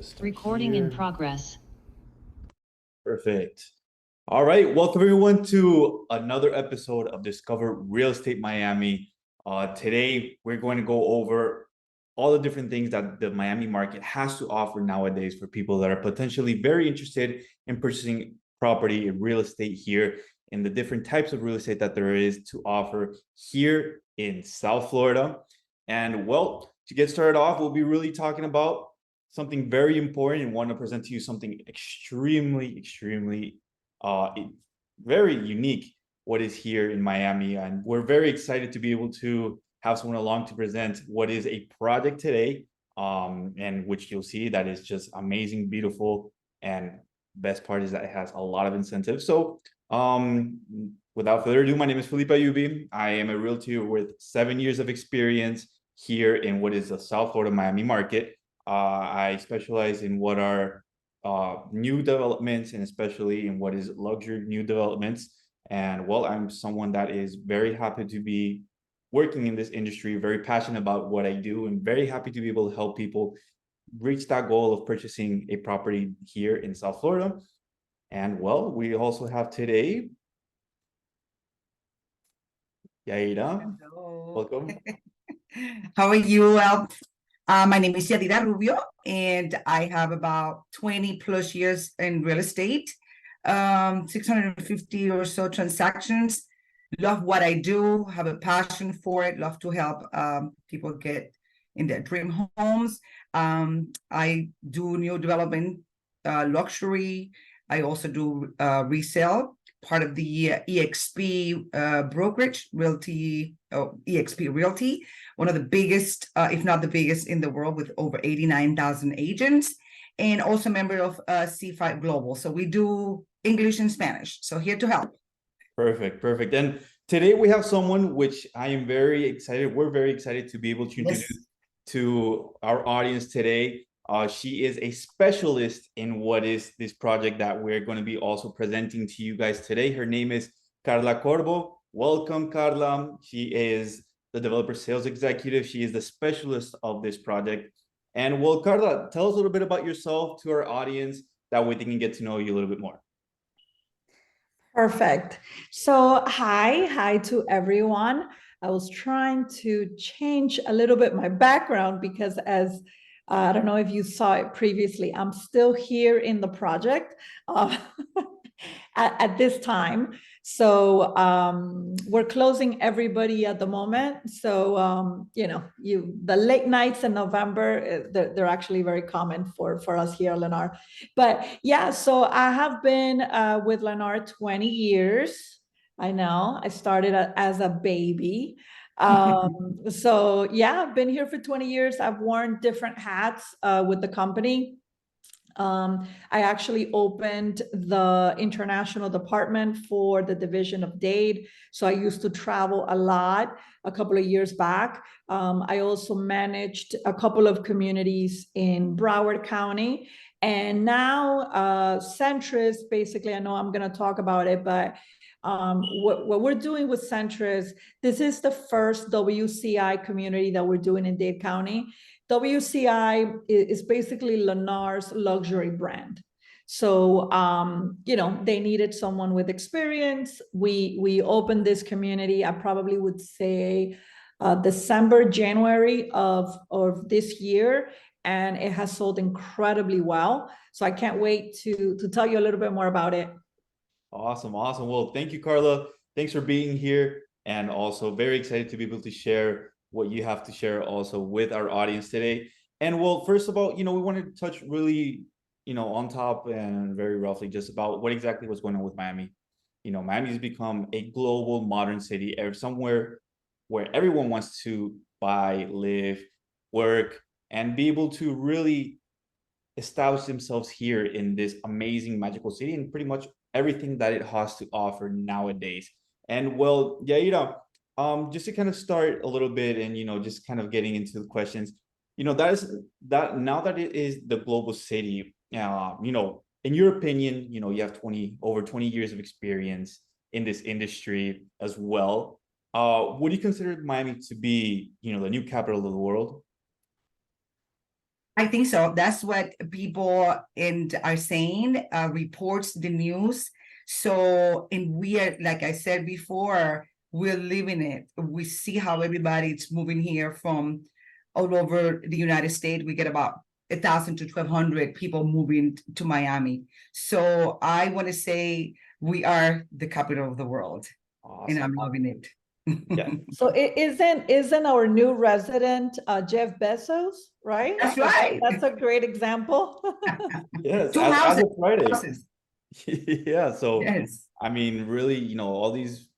Start Recording in here. progress. Perfect. All right, welcome everyone to another episode of Discover Real Estate Miami. Today, we're going to go over all the different things that the Miami market has to offer nowadays for people that are potentially very interested in purchasing property and real estate here, and the different types of real estate that there is to offer here in South Florida. And well, to get started off, we'll be really talking about something very important and want to present to you something extremely very unique what is here in Miami. And we're very excited to be able to have someone along to present what is a project today, and which you'll see that is just amazing, beautiful, and best part is that it has a lot of incentives. So without further ado, my name is Felipe Ayubi. I am a realtor with 7 years of experience here in what is the South Florida Miami market. I specialize in what are new developments, and especially in what is luxury new developments. And well, I'm someone that is very happy to be working in this industry, very passionate about what I do, and very happy to be able to help people reach that goal of purchasing a property here in South Florida. And well, we also have today Yaira. Hello. Welcome. How are you? Well, my name is Yadira Rubio, and I have about 20 plus years in real estate, 650 or so transactions. Love what I do, have a passion for it, love to help people get in their dream homes. I do new development, luxury. I also do resale, part of the EXP brokerage, Realty, EXP Realty, one of the biggest, if not the biggest in the world, with over 89,000 agents, and also member of C5 Global. So we do English and Spanish. So here to help. Perfect. And today we have someone which I am very excited. We're very excited to be able to introduce to our audience today. She is a specialist in what is this project that we're going to be also presenting to you guys today. Her name is Carla Corbo. Welcome, Carla. She is the developer sales executive. She is the specialist of this project. And well, Carla, tell us a little bit about yourself to our audience. That way they can get to know you a little bit more. Perfect. So hi to everyone. I was trying to change a little bit my background because as I don't know if you saw it previously, I'm still here in the project at this time. So we're closing everybody at the moment. So the late nights in November, they're actually very common for us here at Lennar. But yeah, so I have been with Lennar 20 years. I know I started as a baby. So yeah, I've been here for 20 years. I've worn different hats with the company. I actually opened the international department for the division of Dade. So I used to travel a lot a couple of years back. I also managed a couple of communities in Broward County. And now Centris, basically, I know I'm going to talk about it, but what we're doing with Centris, this is the first WCI community that we're doing in Dade County. WCI is basically Lennar's luxury brand. So, they needed someone with experience. We opened this community, I probably would say December, January of this year, and it has sold incredibly well. So I can't wait to tell you a little bit more about it. Awesome. Well, thank you, Carla. Thanks for being here, and also very excited to be able to share what you have to share also with our audience today. And well, first of all, we wanted to touch really, on top and very roughly just about what exactly was going on with Miami. Miami has become a global modern city, somewhere where everyone wants to buy, live, work, and be able to really establish themselves here in this amazing magical city and pretty much everything that it has to offer nowadays. And well, Yaira, just to kind of start a little bit and just kind of getting into the questions, that now that it is the global city, in your opinion, you have over 20 years of experience in this industry as well. Would you consider Miami to be, the new capital of the world? I think so. That's what people are saying, reports the news. So, and we are, like I said before, we're living it. We see how everybody's moving here from all over the United States. We get about 1,000 to 1,200 people moving to Miami. So I want to say we are the capital of the world, and I'm loving it. Yeah. So isn't our new resident Jeff Bezos, right? That's right. That's a great example. Yes, Two as of Friday. houses. Yeah, so Yes. I mean, really, all these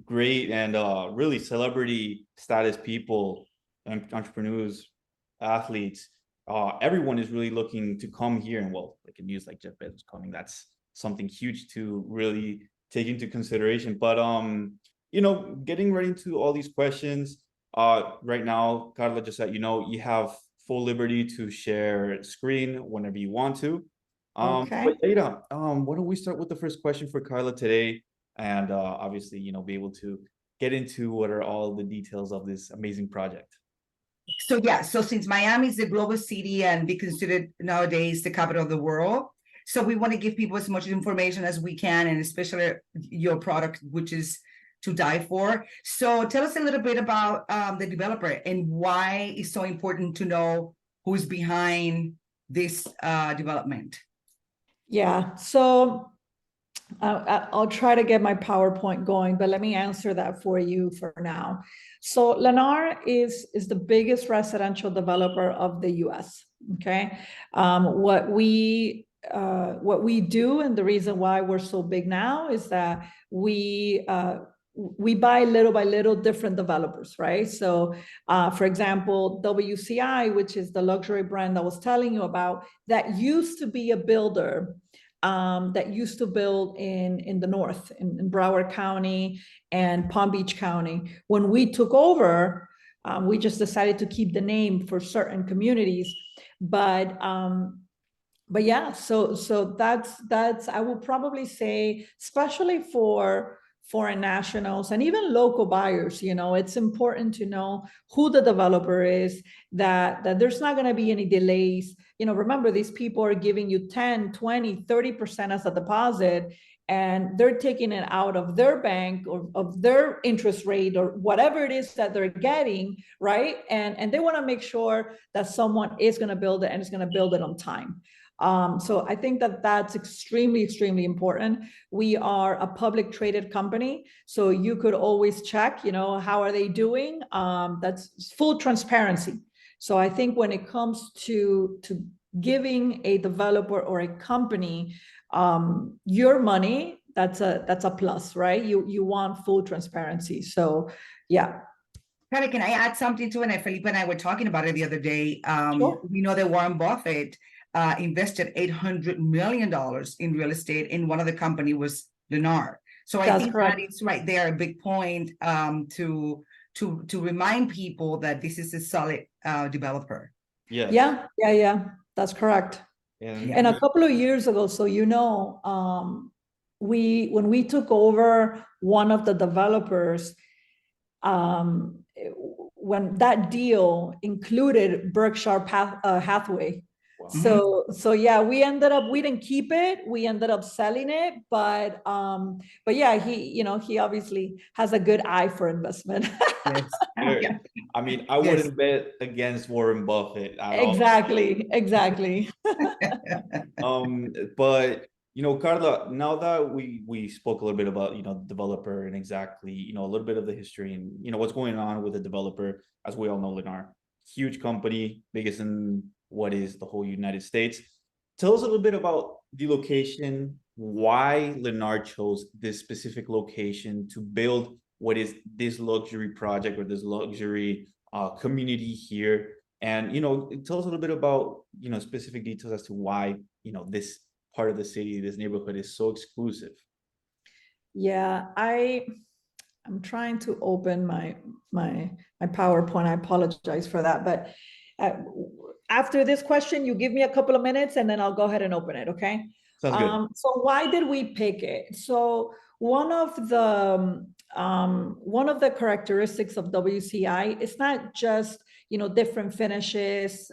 great and really celebrity status people and entrepreneurs, athletes, everyone is really looking to come here. And well, like a news like Jeff Bezos coming, that's something huge to really take into consideration. But getting right into all these questions, right now, Carla, just that you have full liberty to share screen whenever you want to. Okay. But Ada, why don't we start with the first question for Carla today, and obviously, be able to get into what are all the details of this amazing project. So yeah, so since Miami is a global city and be considered nowadays the capital of the world, so we want to give people as much information as we can, and especially your product, which is to die for. So tell us a little bit about the developer and why it's so important to know who's behind this development. Yeah, so I'll try to get my PowerPoint going, but let me answer that for you for now. So Lennar is the biggest residential developer of the US, okay? What we do, and the reason why we're so big now, is that we buy little by little different developers, right? So for example, WCI, which is the luxury brand I was telling you about, that used to be a builder that used to build in the north, in Broward County and Palm Beach County. When we took over, we just decided to keep the name for certain communities. But yeah, so that's I will probably say, especially for foreign nationals and even local buyers, it's important to know who the developer is, that there's not going to be any delays. Remember, these people are giving you 10, 20, 30% as a deposit, and they're taking it out of their bank or of their interest rate or whatever it is that they're getting, right? And they want to make sure that someone is going to build it and is going to build it on time. So I think that that's extremely, extremely important. We are a public traded company, so you could always check, how are they doing? That's full transparency. So I think when it comes to giving a developer or a company your money, that's a plus, right? You want full transparency. So yeah. Carla, can I add something to it? And Felipe and I were talking about it the other day. Sure. We know that Warren Buffett invested $800 million in real estate, and one of the company was Lennar. So I think that is right there a big point to remind people that this is a solid developer. Yeah. Yeah. That's correct. And a couple of years ago, so when we took over one of the developers, when that deal included Berkshire Hathaway. Wow. So yeah, we didn't keep it. We ended up selling it, but yeah, he obviously has a good eye for investment. Yes. Yeah. I mean, I wouldn't bet against Warren Buffett at all. Exactly. But Carla, now that we spoke a little bit about developer and exactly a little bit of the history and what's going on with the developer, as we all know, Lennar, huge company, biggest in what is the whole United States. Tell us a little bit about the location, why Lennar chose this specific location to build what is this luxury project or this luxury community here. And, tell us a little bit about, specific details as to why, this part of the city, this neighborhood is so exclusive. Yeah, I'm trying to open my PowerPoint. I apologize for that, but after this question, you give me a couple of minutes and then I'll go ahead and open it, okay? Sounds good. So why did we pick it? So one of the characteristics of WCI is not just, different finishes,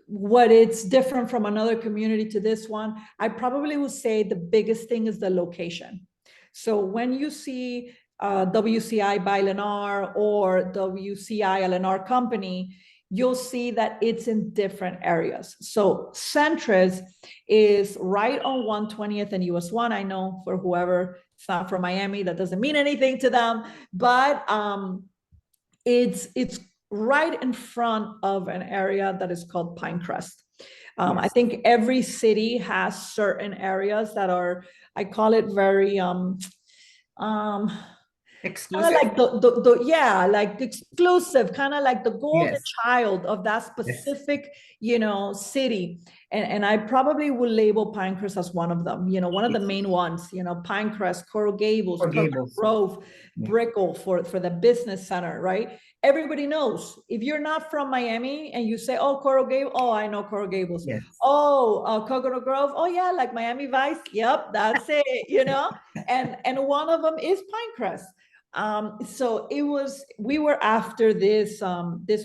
what it's different from another community to this one. I probably would say the biggest thing is the location. So when you see WCI by Lennar or WCI a Lennar company, you'll see that it's in different areas. So Centris is right on 120th and US 1. I know for whoever it's not from Miami, that doesn't mean anything to them, but it's right in front of an area that is called Pinecrest. I think every city has certain areas that are, I call it very Exclusive. like like exclusive, kind of like the golden child of that specific, city. And I probably would label Pinecrest as one of them, one of the main ones, Pinecrest, Coral Gables, Grove, Brickell for the business center, right? Everybody knows. If you're not from Miami and you say, oh, Coral Gables, oh, I know Coral Gables. Yes. Oh, Coconut Grove, oh yeah, like Miami Vice. Yep, that's it, and one of them is Pinecrest. So we were after this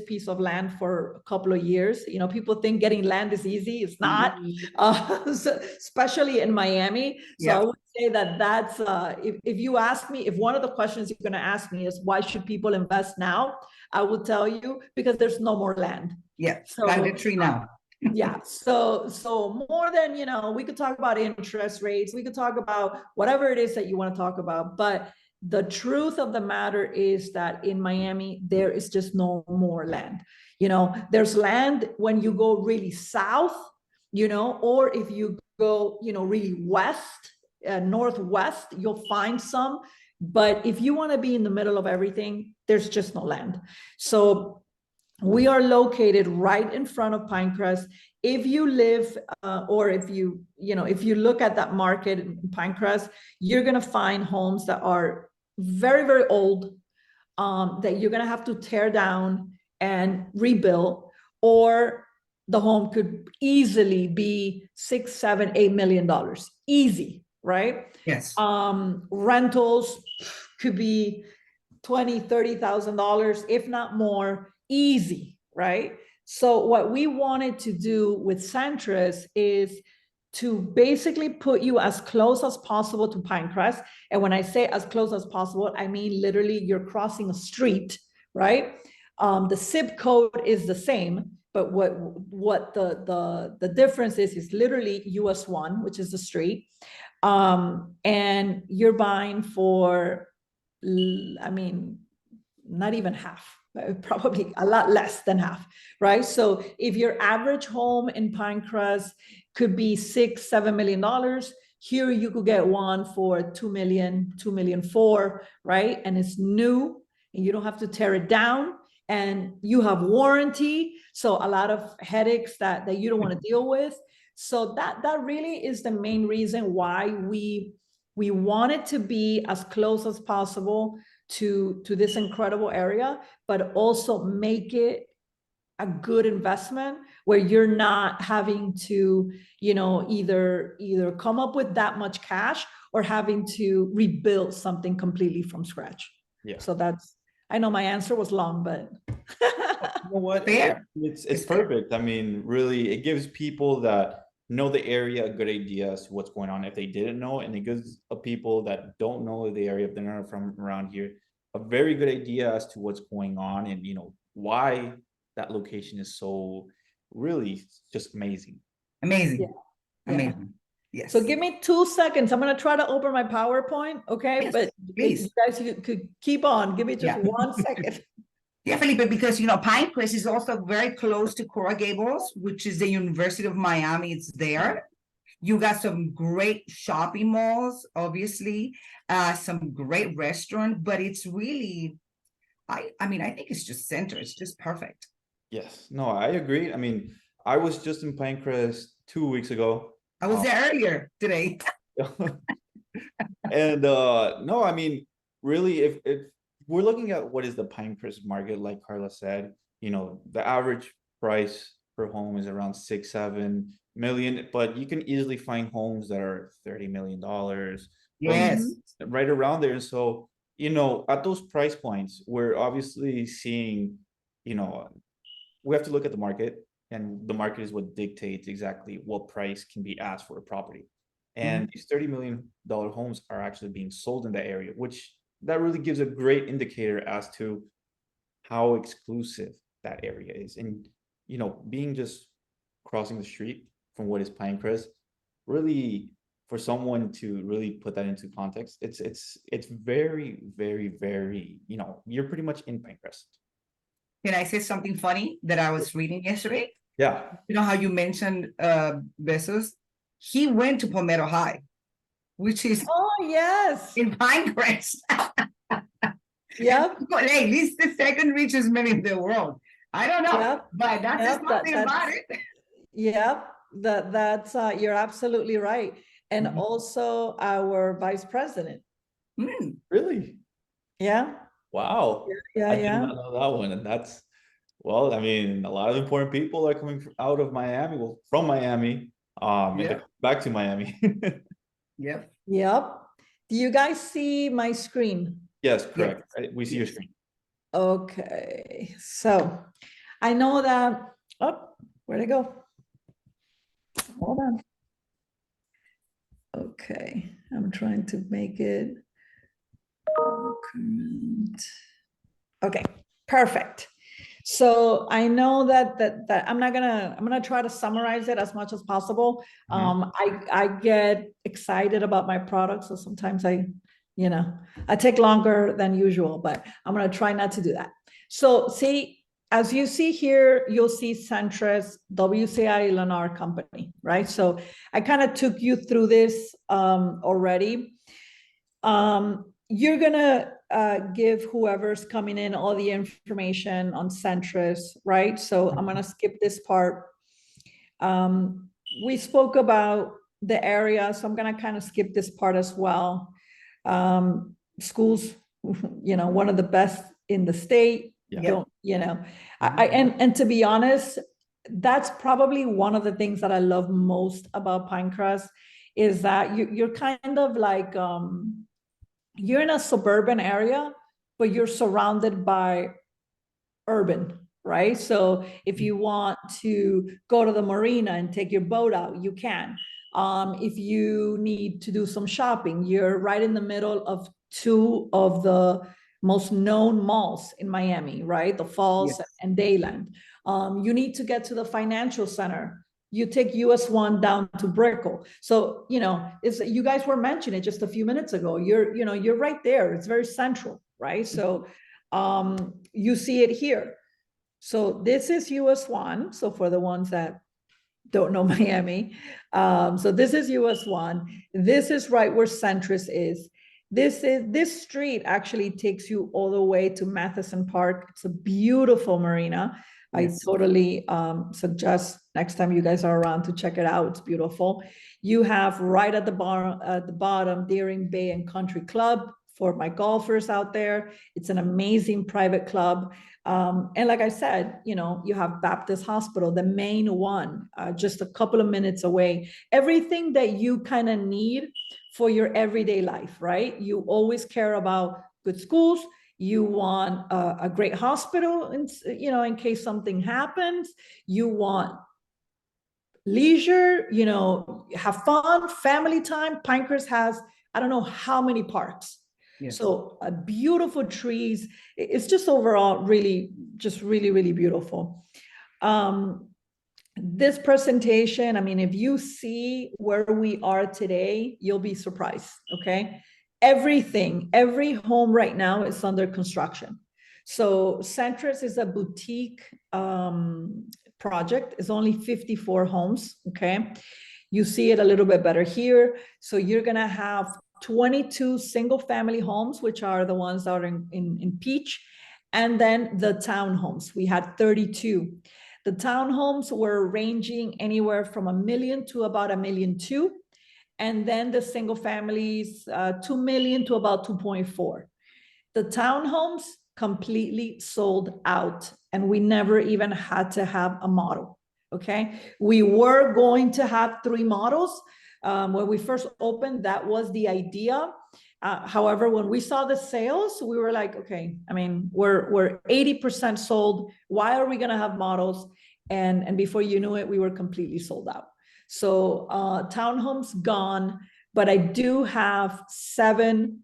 piece of land for a couple of years. People think getting land is easy. It's not, especially in Miami. So I would say that's, if you ask me, if one of the questions you're going to ask me is why should people invest now? I will tell you, because there's no more land. Yeah, so, plant a tree now. Yeah, so more than, we could talk about interest rates, we could talk about whatever it is that you want to talk about, but the truth of the matter is that in Miami, there is just no more land. There's land when you go really south, or if you go, really west, northwest, you'll find some. But if you want to be in the middle of everything, there's just no land. So we are located right in front of Pinecrest. If you live, or if you look at that market in Pinecrest, you're going to find homes that are very, very old, that you're going to have to tear down and rebuild, or the home could easily be $6, $7, $8 million. Easy, right? Yes. Rentals could be $20,000, $30,000, if not more, easy, right? So what we wanted to do with Centris is to basically put you as close as possible to Pinecrest. And when I say as close as possible, I mean literally you're crossing a street, right? The zip code is the same, but what the difference is literally US 1, which is the street. And you're buying for, not even half, probably a lot less than half, right? So if your average home in Pinecrest could be $6, $7 million, here you could get one for $2 million, $2.4 million, right? And it's new, and you don't have to tear it down, and you have warranty. So a lot of headaches that you don't want to deal with. So that really is the main reason why we wanted to be as close as possible to this incredible area, but also make it a good investment where you're not having to, either come up with that much cash or having to rebuild something completely from scratch. Yeah. So I know my answer was long, but you know what? Fair. It's perfect. I mean, really, it gives people that know the area a good idea as to what's going on if they didn't know, and it gives people that don't know the area, if they're not from around here, a very good idea as to what's going on and why that location is so really just amazing. Amazing. Yeah. Amazing. Yes. So give me 2 seconds. I'm going to try to open my PowerPoint. Okay. Yes, but please. You guys could keep on. Give me just 1 second. Yeah, Felipe, because Pinecrest is also very close to Coral Gables, which is the University of Miami. It's there. You got some great shopping malls, obviously, some great restaurant, but it's really, I think it's just center. It's just perfect. Yes. No, I agree. I mean, I was just in Pinecrest 2 weeks ago. I was there earlier today. And no, I mean, really, if we're looking at what is the Pinecrest market, like Carla said, the average price per home is around 6, 7 million, but you can easily find homes that are $30 million. Yes. Right around there. And so you know, at those price points, we're obviously seeing, you know, we have to look at the market, and the market is what dictates exactly what price can be asked for a property. And these $30 million homes are actually being sold in that area, which that really gives a great indicator as to how exclusive that area is. And, you know, being just crossing the street from what is Pinecrest, really, for someone to really put that into context, it's very, very, very, you know, you're pretty much in Pinecrest. Can I say something funny that I was reading yesterday? Yeah. You know how you mentioned Bezos? He went to Palmetto High, which is Oh, yes. in Pinecrest. Yep. Hey, this is the second richest man in the world. I don't know, Yep. but that says Yep, something about that's- it. Yep, that's you're absolutely right. And Mhm. also our vice president. Hmm. Really? Yeah, Wow. yeah, I did yeah. not know that one. And that's, well, I mean, a lot of important people are coming out of Miami, well, from Miami, and Yeah. they're back to Miami. Yep. Yep. Do you guys see my screen? Yes, correct. Yes. We see your Yes. screen. Okay, so I know that, oh, where'd it go? Hold on. Okay, I'm trying to make it. Current. Okay, perfect. So I know that I'm gonna try to summarize it as much as possible. I get excited about my products, so sometimes I take longer than usual, but I'm gonna try not to do that. So see, as you see here, you'll see Centris, WCI Lennar Company, right? So I kind of took you through this already. You're gonna give whoever's coming in all the information on Centris, right? So I'm gonna skip this part. We spoke about the area, so I'm gonna kind of skip this part as well. Schools, one of the best in the state. Yeah. Don't, and to be honest, that's probably one of the things that I love most about Pinecrest is that you're kind of like, you're in a suburban area, but you're surrounded by urban, right? So if you want to go to the marina and take your boat out, you can. If you need to do some shopping, you're right in the middle of two of the most known malls in Miami, right? The Falls and Dayland. You need to get to the financial center. You take US 1 down to Brickell. So, you guys were mentioning it just a few minutes ago. You're right there. It's very central, right? So you see it here. So this is US 1. So for the ones that don't know Miami, so this is US 1. This is right where Centris is. This street actually takes you all the way to Matheson Park. It's a beautiful marina. I totally suggest next time you guys are around to check it out. It's beautiful. You have right at the bottom, Deering Bay and Country Club for my golfers out there. It's an amazing private club. And like I said, you have Baptist Hospital, the main one, just a couple of minutes away. Everything that you kind of need for your everyday life, right? You always care about good schools. You want a great hospital, in case something happens. You want leisure, have fun, family time. Pinecrest has, I don't know how many parks. Yes. So beautiful trees. It's just overall really beautiful. This presentation, I mean, if you see where we are today, you'll be surprised, okay? Every home right now is under construction. So Centris is a boutique project. It's only 54 homes, okay? You see it a little bit better here. So you're gonna have 22 single family homes, which are the ones that are in peach, and then the townhomes. We had 32. The townhomes were ranging anywhere from $1 million to about $1.2 million. And then the single families, $2 million to about 2.4. The townhomes completely sold out, and we never even had to have a model, okay? We were going to have 3 models. When we first opened, that was the idea. However, when we saw the sales, we were like, okay, I mean, we're 80% sold. Why are we going to have models? And before you knew it, we were completely sold out. So townhomes gone, but I do have 7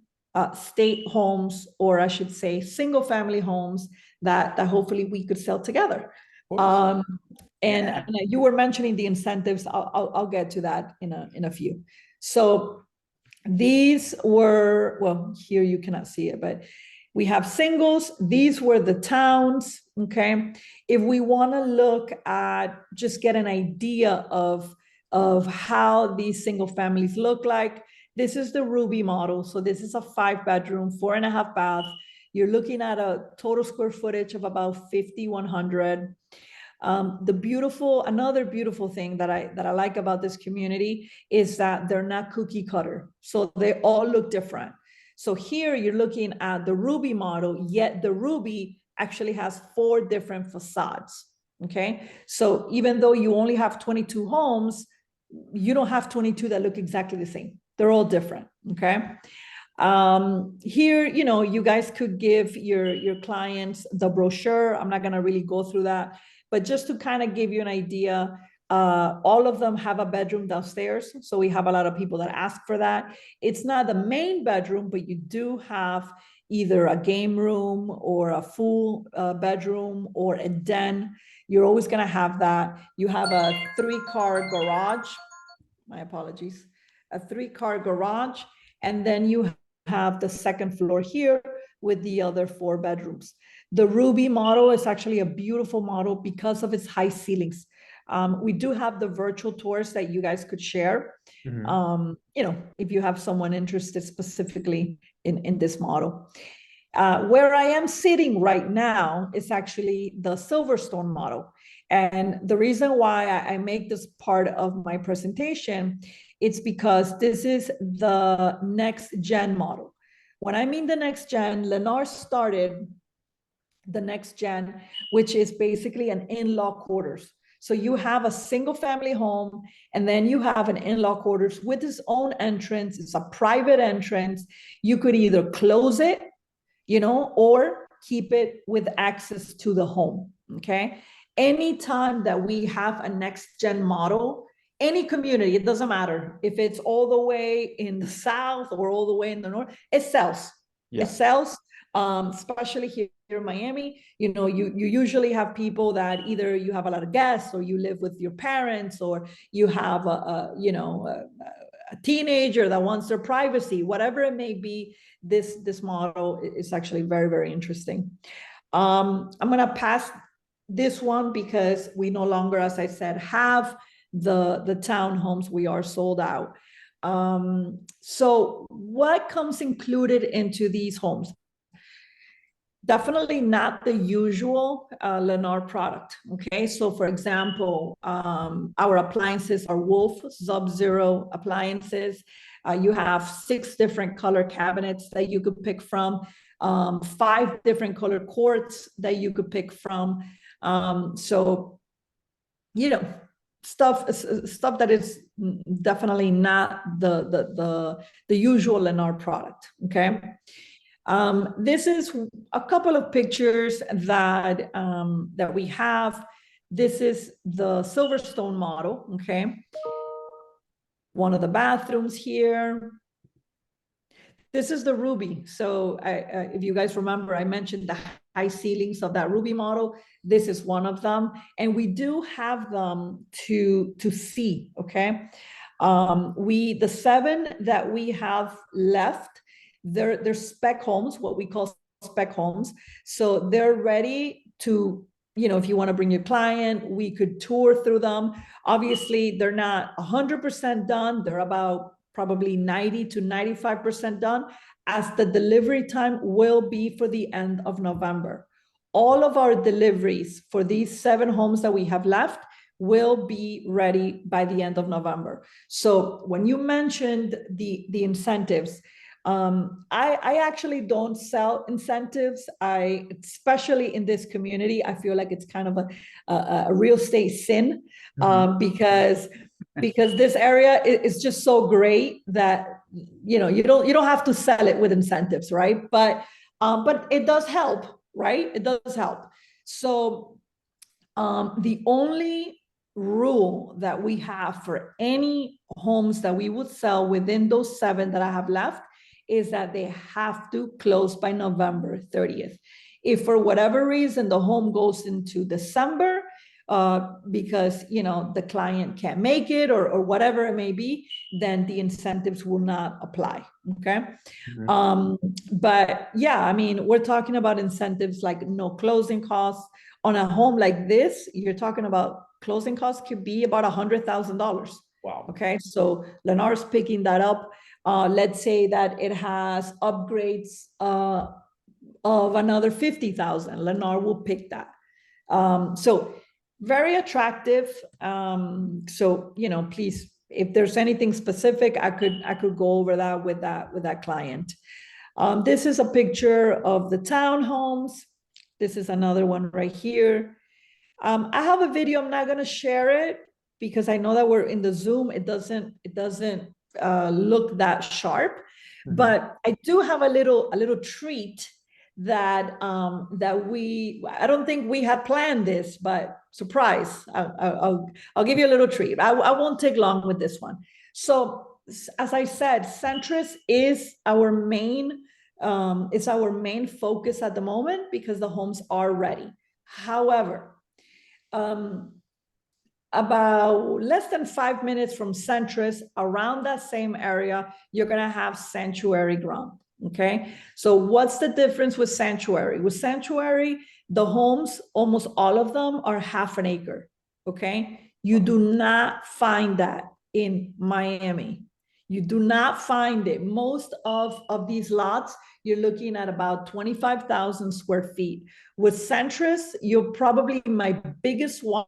state homes, or I should say single family homes that hopefully we could sell together. And you were mentioning the incentives. I'll get to that in a few. So these were, well, here you cannot see it, but we have singles. These were the towns. Okay. If we want to look at, just get an idea of how these single families look like, this is the Ruby model. So this is a 5-bedroom, 4.5 bath. You're looking at a total square footage of about 5,100. Another beautiful thing that I like about this community is that they're not cookie cutter. So they all look different. So here you're looking at the Ruby model, yet the Ruby actually has 4 different facades. Okay. So even though you only have 22 homes, you don't have 22 that look exactly the same. They're all different. Okay. Here, you guys could give your clients the brochure. I'm not going to really go through that, but just to kind of give you an idea, all of them have a bedroom downstairs. So we have a lot of people that ask for that. It's not the main bedroom, but you do have either a game room or a full bedroom or a den. You're always going to have that. You have a 3-car garage. My apologies. A 3-car garage. And then you have the second floor here with the other 4 bedrooms. The Ruby model is actually a beautiful model because of its high ceilings. We do have the virtual tours that you guys could share. If you have someone interested specifically in this model. Where I am sitting right now is actually the Silverstone model. And the reason why I make this part of my presentation, it's because this is the next gen model. When I mean the next gen, Lennar started the next gen, which is basically an in-law quarters. So you have a single family home, and then you have an in-law quarters with its own entrance. It's a private entrance. You could either close it, or keep it with access to the home. Okay. Anytime that we have a next gen model, any community, it doesn't matter if it's all the way in the south or all the way in the north, it sells. Yeah. It sells. Especially here in Miami, you usually have people that either you have a lot of guests, or you live with your parents, or you have a teenager that wants their privacy, whatever it may be. This model is actually very, very interesting. I'm going to pass this one because we no longer, as I said, have the townhomes. We are sold out. So what comes included into these homes? Definitely not the usual Lennar product. Okay, so for example, our appliances are Wolf Sub-Zero appliances. You have 6 different color cabinets that you could pick from, 5 different color quartz that you could pick from. So, stuff that is definitely not the usual Lennar product. Okay. This is a couple of pictures that we have. This is the Silverstone model. Okay. One of the bathrooms here. This is the Ruby. So if you guys remember, I mentioned the high ceilings of that Ruby model. This is one of them. And we do have them to see. Okay. The 7 that we have left, they're spec homes, what we call spec homes. So they're ready to, if you want to bring your client, we could tour through them. Obviously, they're not 100% done. They're about probably 90 to 95% done, as the delivery time will be for the end of November. All of our deliveries for these 7 homes that we have left will be ready by the end of November. So when you mentioned the incentives, I actually don't sell incentives. Especially in this community, I feel like it's kind of a real estate sin, because this area is just so great that you don't have to sell it with incentives, right? But it does help, right? It does help. So the only rule that we have for any homes that we would sell within those 7 that I have left is that they have to close by November 30th. If for whatever reason the home goes into December, because the client can't make it or whatever it may be, then the incentives will not apply. Okay. But yeah, I mean, we're talking about incentives like no closing costs. On a home like this, you're talking about closing costs could be about $100,000. Wow. Okay, so Lennar's picking that up. Let's say that it has upgrades of another 50,000. Lennar will pick that. So very attractive. So please, if there's anything specific, I could go over that with that client. This is a picture of the townhomes. This is another one right here. I have a video. I'm not going to share it because I know that we're in the Zoom. It doesn't look that sharp, but I do have a little treat that I don't think we had planned this, but surprise, I'll give you a little treat. I won't take long with this one. So as I said, Centris is our main it's our main focus at the moment because the homes are ready. However, about less than 5 minutes from Centris, around that same area, you're going to have Sanctuary ground. Okay. So what's the difference with Sanctuary? With Sanctuary, the homes, almost all of them are half an acre. Okay. You do not find that in Miami. You do not find it. Most of these lots, you're looking at about 25,000 square feet. With Centris, you're probably my biggest one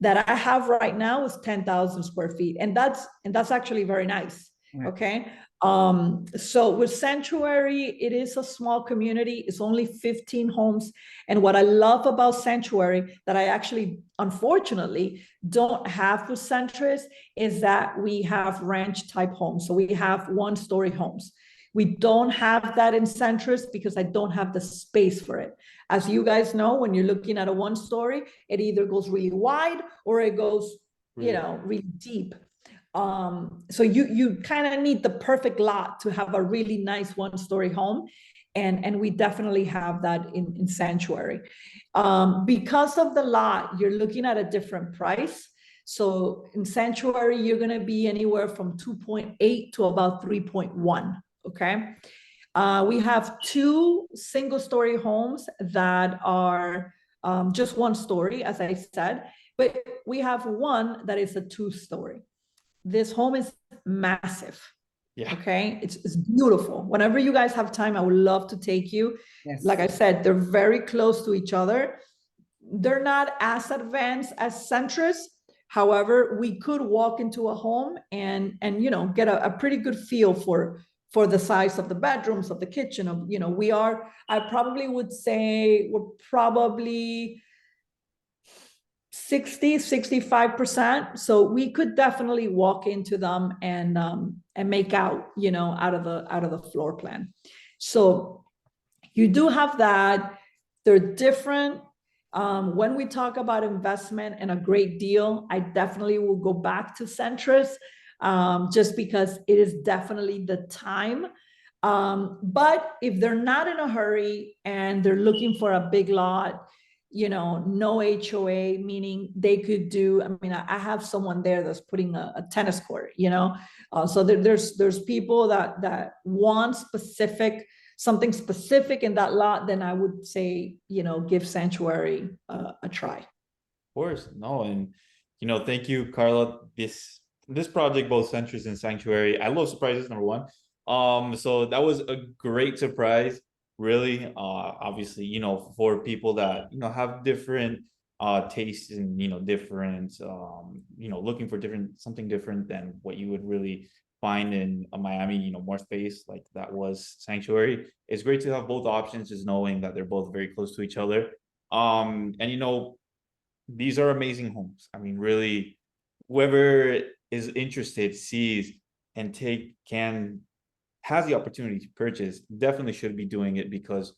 that I have right now is 10,000 square feet. And that's actually very nice. Okay. So with Sanctuary, it is a small community. It's only 15 homes. And what I love about Sanctuary that I actually, unfortunately, don't have with Centris is that we have ranch type homes. So we have 1-story homes. We don't have that in Centris because I don't have the space for it. As you guys know, when you're looking at a 1-story, it either goes really wide or it goes, really deep. So you kind of need the perfect lot to have a really nice 1-story home. And we definitely have that in Sanctuary. Because of the lot, you're looking at a different price. So in Sanctuary, you're going to be anywhere from 2.8 to about 3.1. Okay. We have 2 single-story homes that are just 1-story, as I said, but we have one that is a 2-story. This home is massive. Yeah. Okay. It's beautiful. Whenever you guys have time, I would love to take you. Yes. Like I said, they're very close to each other. They're not as advanced as Centris. However, we could walk into a home and get a pretty good feel for the size of the bedrooms, of the kitchen, I probably would say we're probably 60-65%. So we could definitely walk into them and make out out of the floor plan. So you do have that. They're different. When we talk about investment and a great deal, I definitely will go back to Centris, just because it is definitely the time. But if they're not in a hurry and they're looking for a big lot, no HOA, meaning they could do, I have someone there that's putting a tennis court, so there's people that want something specific in that lot, then I would say, give Sanctuary a try. Of course. No. And, thank you, Carla. This project, both Centris and Sanctuary, I love surprises, number one. So that was a great surprise, really. Obviously, for people that, have different tastes and, different, looking for something different than what you would really find in a Miami, more space like that was Sanctuary. It's great to have both options, just knowing that they're both very close to each other. And, these are amazing homes. Really, whoever is interested sees and has the opportunity to purchase, definitely should be doing it, because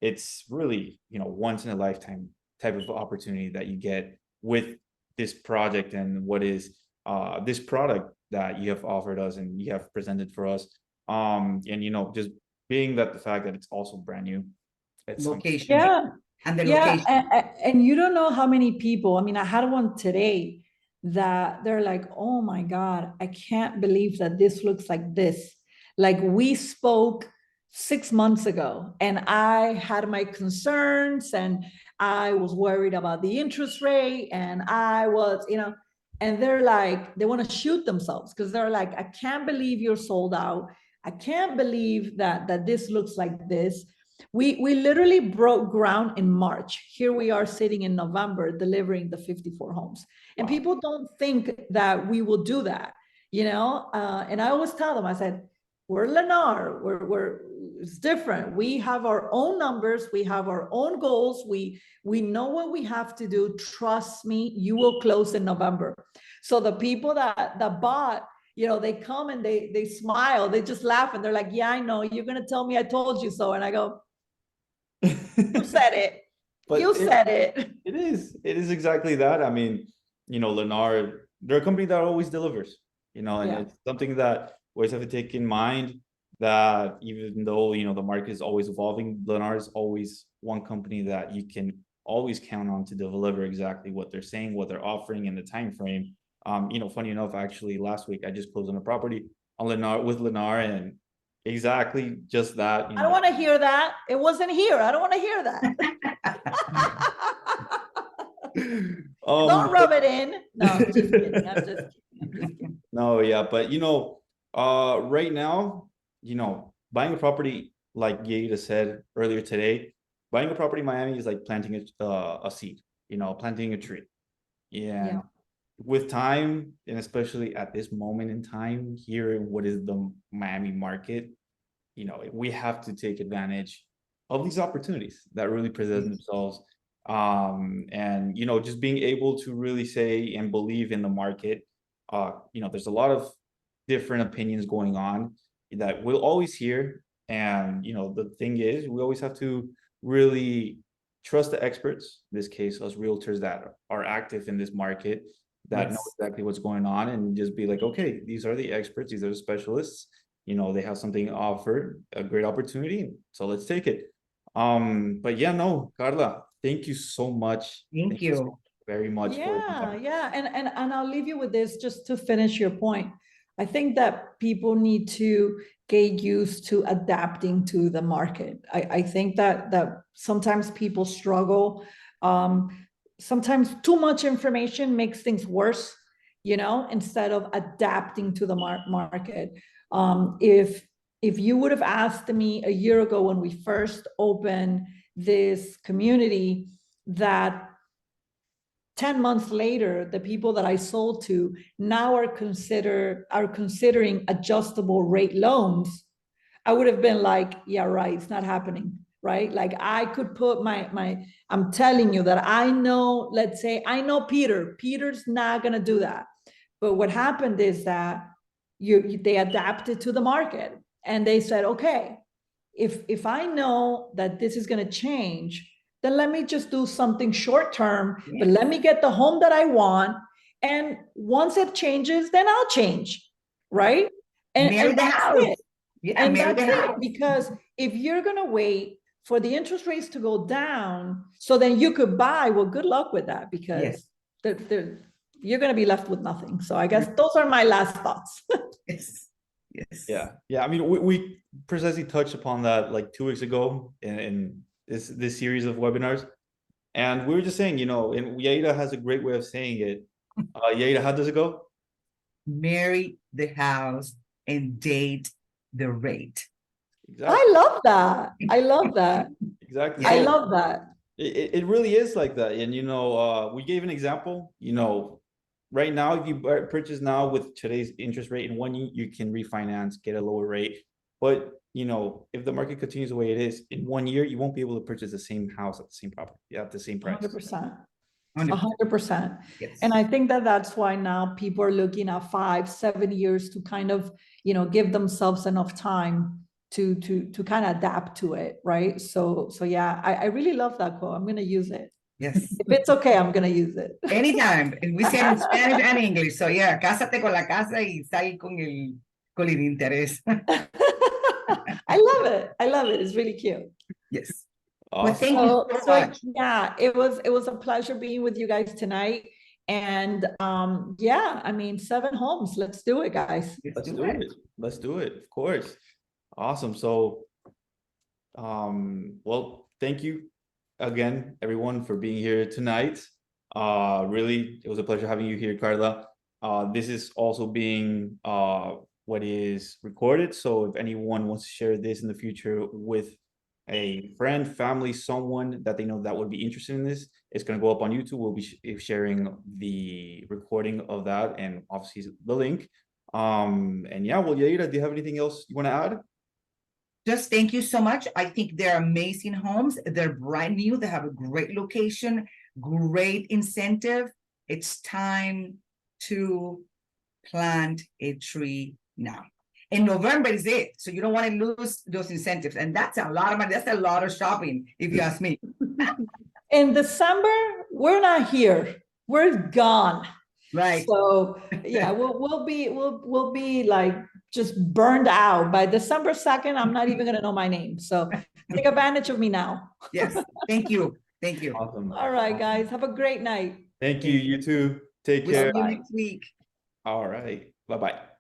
it's really, once in a lifetime type of opportunity that you get with this project and what is this product that you have offered us and you have presented for us. And just being that the fact that it's also brand new. It's Location. Yeah. And the Yeah, location. and you don't know how many people, I mean, I had one today that they're like, oh my God, I can't believe that this looks like this. Like we spoke 6 months ago and I had my concerns and I was worried about the interest rate and I was, and they're like, they want to shoot themselves because they're like, I can't believe you're sold out. I can't believe that this looks like this. We literally broke ground in March. Here we are sitting in November delivering the 54 homes. And Wow. people don't think that we will do that, and I always tell them, I said, we're Lennar, it's different. We have our own numbers, we have our own goals, we know what we have to do. Trust me, you will close in November. So the people that bought, they come and they smile, they just laugh and they're like, yeah, I know, you're gonna tell me I told you so. And I go, you said it. But You said it. It is exactly that. I mean, Lennar, they're a company that always delivers, and Yeah. it's something that we always have to take in mind, that even though, the market is always evolving, Lennar is always one company that you can always count on to deliver exactly what they're saying, what they're offering in the time frame. Funny enough, actually last week I just closed on a property on Lennar with Lennar, and exactly just that. I don't want to hear that. It wasn't here. I don't want to hear that. Don't rub it in. No, I'm just kidding. I'm just kidding. No, yeah, but right now, buying a property, like Yeida said earlier today, buying a property in Miami is like planting a seed, planting a tree. Yeah. With time, and especially at this moment in time here in what is the Miami market, we have to take advantage of these opportunities that really present themselves. And just being able to really say and believe in the market. There's a lot of different opinions going on that we'll always hear, and the thing is, we always have to really trust the experts, in this case us realtors that are active in this market, that know Yes. exactly what's going on, and just be like, okay, these are the experts, these are the specialists, they have something to offer, a great opportunity, so let's take it. But yeah, no, Carla, thank you so much. Thank so you. very much Yeah. And I'll leave you with this just to finish your point. I think that people need to get used to adapting to the market. I think that sometimes people struggle. Sometimes too much information makes things worse, instead of adapting to the market. If you would have asked me a year ago when we first opened this community, that 10 months later, the people that I sold to now are considering adjustable rate loans, I would have been like, yeah, right, it's not happening, right? Like I could put I'm telling you that I know, let's say I know Peter's not gonna do that. But what happened is that they adapted to the market and they said, okay, if I know that this is gonna change, then let me just do something short term, but let me get the home that I want. And once it changes, then I'll change, right? And that's it. Yeah, and that's it. Because if you're going to wait for the interest rates to go down, so then you could buy, well, good luck with that, because you're going to be left with nothing. So I guess those are my last thoughts. Yes. Yes. Yeah. I mean, we precisely touched upon that like 2 weeks ago in this series of webinars, and we were just saying, and Yeida has a great way of saying it. Yeida, how does it go? Marry the house and date the rate. Exactly. I love that. Exactly. I love that. It really is like that. And we gave an example. Right now, if you purchase now with today's interest rate, in 1 year you can refinance, get a lower rate. But if the market continues the way it is, in 1 year you won't be able to purchase the same house at the same property at the same price. 100%. 100%. Yes. And I think that that's why now people are looking at 5-7 years to kind of, give themselves enough time to kind of adapt to it, right? So yeah, I really love that quote. I'm gonna use it. Yes. If it's okay, I'm gonna use it. Anytime. And we say it in Spanish and English. So yeah, cásate con la casa y sal con el interés. I love it. I love it. It's really cute. Yes. Awesome. Well, thank you so much. Yeah, it was a pleasure being with you guys tonight. And yeah, I mean, 7 homes. Let's do it, guys. Let's do it. Let's do it. Of course. Awesome. So, well, thank you again, everyone, for being here tonight. Really, it was a pleasure having you here, Carla. This is also being what is recorded. So if anyone wants to share this in the future with a friend, family, someone that they know that would be interested in this, it's going to go up on YouTube. We'll be sharing the recording of that and obviously the link. And yeah, well, Yaira, do you have anything else you want to add? Just thank you so much. I think they're amazing homes. They're brand new. They have a great location, great incentive. It's time to plant a tree now. In November is it. So you don't want to lose those incentives. And that's a lot of money. That's a lot of shopping, if you ask me. In December, we're not here. We're gone. Right. So yeah, we'll be like just burned out by December 2nd. I'm not even gonna know my name. So take advantage of me now. Yes. Thank you. Thank you. Awesome. All right, guys. Have a great night. Thank you. You too. Take We'll care. see you next week. All right. Bye-bye.